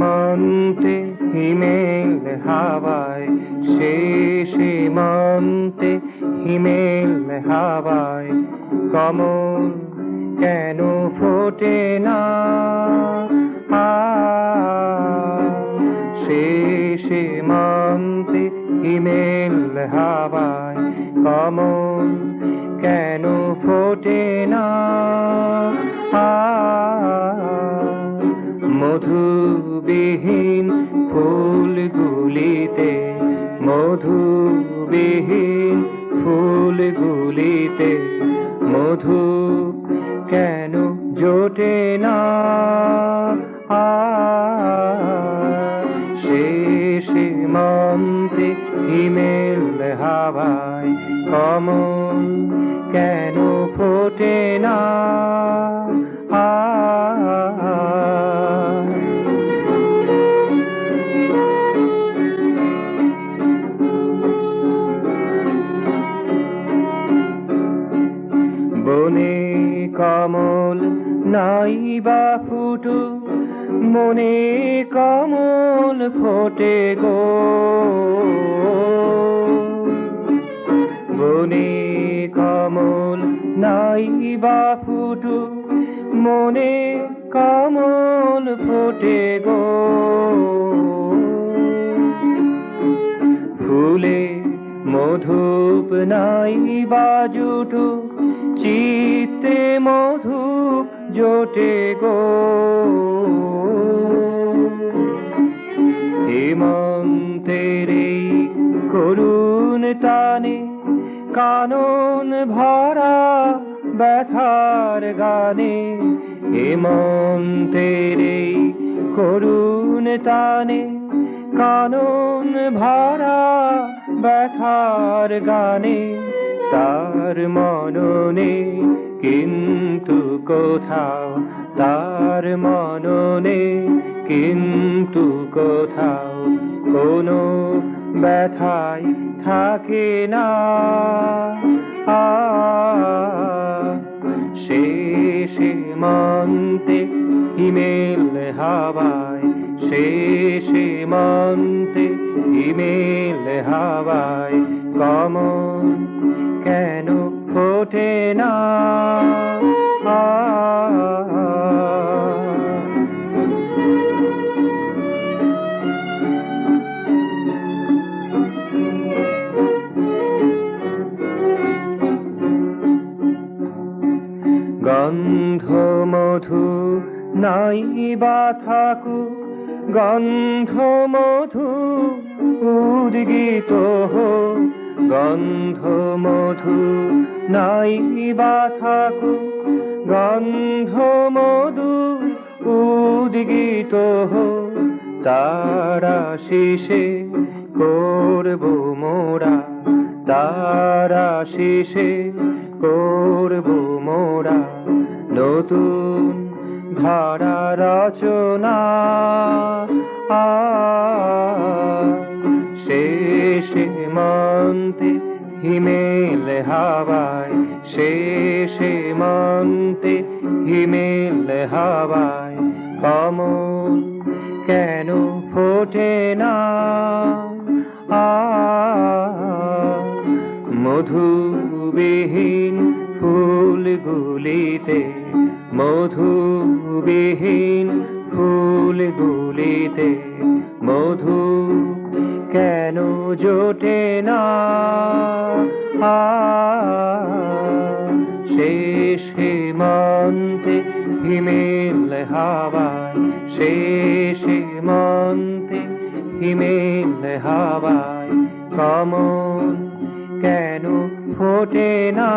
সীমান্তে হিমেল হাওয়ায়, সে সীমান্তে হিমেল হাওয়ায় কমল কেন ফোটে না? সে সীমান্তে হিমেল হাওয়ায় কমল কেন ফোটে না? মধুবিহীন ফুলগুলিতে, মধুবিহীন ফুলগুলিতে মধু কেন জোটে না? সে সীমান্তে হিমেল হাওয়ায় কমল কেন ফোটে না? বনে কমল নাই বা ফুটু, মনে কমল ফোটে গো। বনে কমল নাই বা ফুটু, মনে কমল ফোটে গো। ফুলে মধুপ নাই বা জুটু, চিত্তে মধু জোটে গো। হেমন্তের এই করুণ টানে কানন ভরা ব্যথার গানে, হেমন্তের এই করুণ টানে কানন ভরা ব্যথার গানে, তার মননে কিন্তু কোথাও, তার মননে কিন্তু কোথাও কোনো ব্যথাই থাকে না। সে সীমান্তে হিমেল হাওয়ায়, সে সীমান্তে হিমেল হাওয়ায় কমল কেন ফোটে না? গন্ধ মধু নাই বা থাকু, গন্ধ মধু উদ্গীত হোক। গন্ধ মধু নাই বা থাকু, গন্ধ মধু উদ্গীত হোক। তারা শিশে করব মোরা, তারা শিশে করব মোরা নতুন ধারা রচনা। সে সীমান্তে হিমেল হাওয়ায়, সে সীমান্তে হিমেল হাওয়ায় কমল কেন ফোটে না? মধুবিহীন ফুলগুলিতে, মধুবিহীন ফুলগুলিতে মধু কেন জোটে না? সে সীমান্তে হিমেল হাওয়ায়, সে সীমান্তে হিমেল হাওয়ায় কমল কেন ফোটে না?